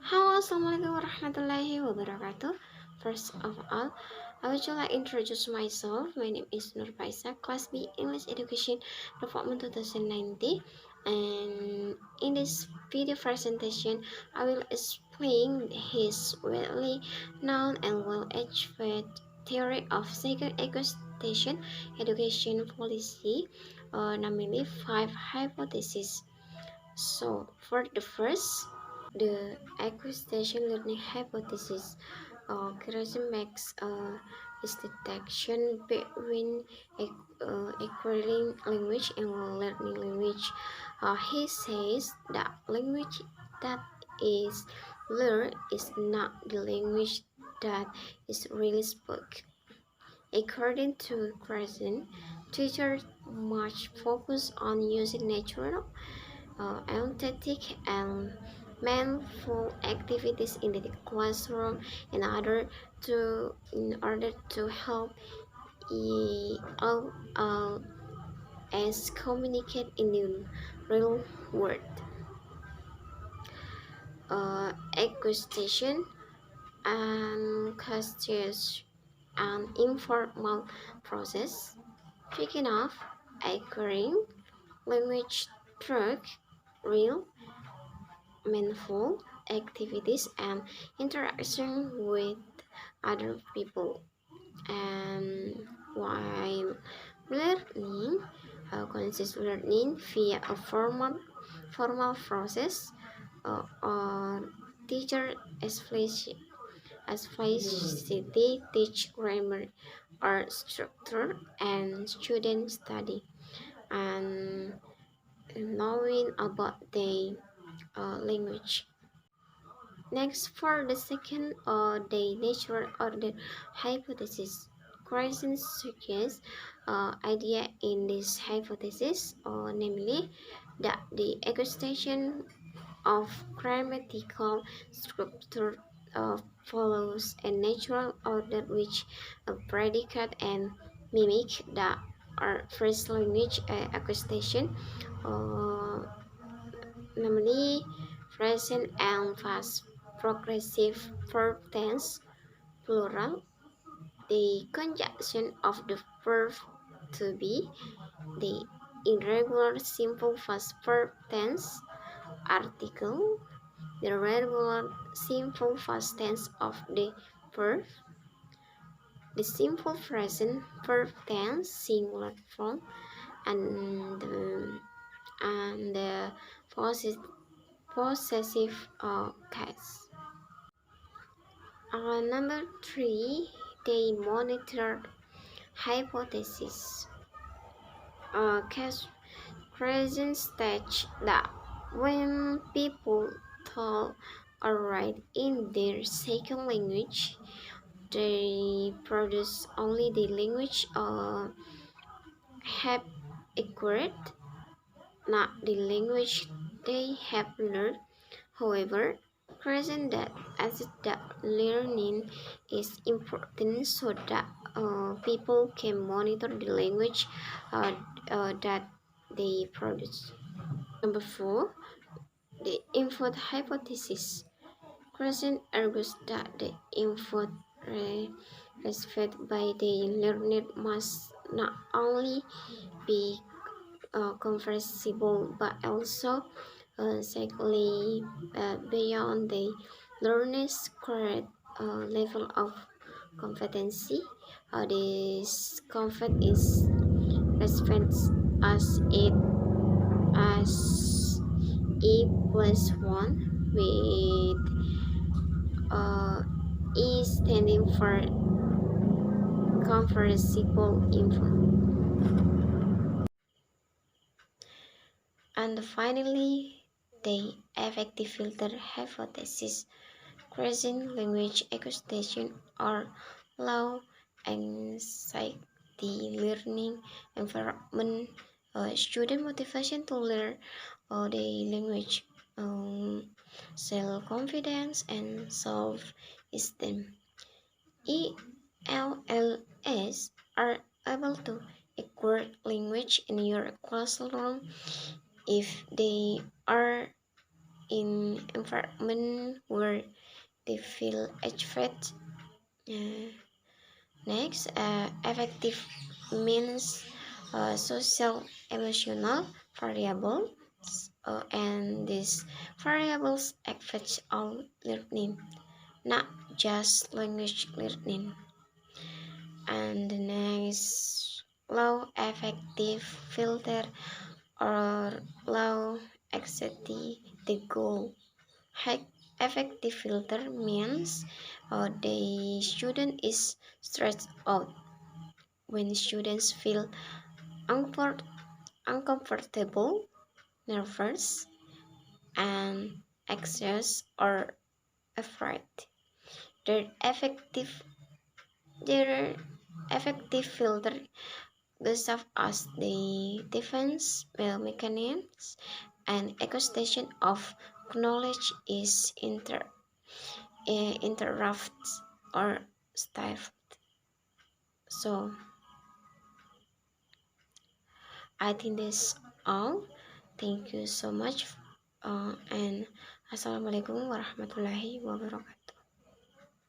Halo, assalamualaikum warahmatullahi wabarakatuh. First of all, I would like to introduce myself. My name is Nurpaisa, Class B English Education Department 2019. And in this video presentation, I will explain his widely known and well-educated theory of second acquisition education policy, namely 5 hypotheses. So, for the first, the acquisition learning hypothesis, Kirsten makes distinction between acquiring language and learning language. He says that language that is learned is not the language that is really spoken. According to Kirsten, teachers must focus on using natural authentic and mindful activities in the classroom in order to help all as communicate in the real world. Acquisition and constitutes an informal process. Speaking of acquiring language through real meaningful activities and interaction with other people. And while learning consists learning via a formal process, or teacher explicitly teach grammar or structure and student study and knowing about the language. Next, for the second, the natural order hypothesis. Christian suggests idea in this hypothesis, namely that the extension of grammatical structure follows a natural order which predicate and mimic the first language acquisition, uh, namely present and past progressive verb tense plural, the conjunction of the verb to be, the irregular simple past verb tense article, the regular simple past tense of the verb, the simple present verb tense singular form, and the possessive case. Number three, the monitor hypothesis. Question stage that when people talk or write in their second language, they produce only the language have acquired, not the language they have learned. However, present that as that learning is important so that people can monitor the language that they produce. Number four, the input hypothesis. Present argues that the input received by the learner must not only be comprehensible but also slightly beyond the learner's current level of competency. This concept is referenced as as E plus 1 with E standing for comprehensible input. And finally, the effective filter hypothesis. Creating language acquisition or low anxiety learning environment, student motivation to learn the language, self-confidence and self-esteem. ELLs are able to acquire language in your classroom if they are in environment where they feel expected. Uh, effective means social emotional variables, and these variables affect all learning, not just language learning. And the next, low effective filter or low exactly the goal. High effective filter means the student is stressed out. When students feel uncomfortable, nervous, and anxious or afraid, their effective their effective filter goes off as the defense mechanisms and acquisition of knowledge is interrupted or stifled. So I think this all. Thank you so much. And assalamualaikum warahmatullahi wabarakatuh.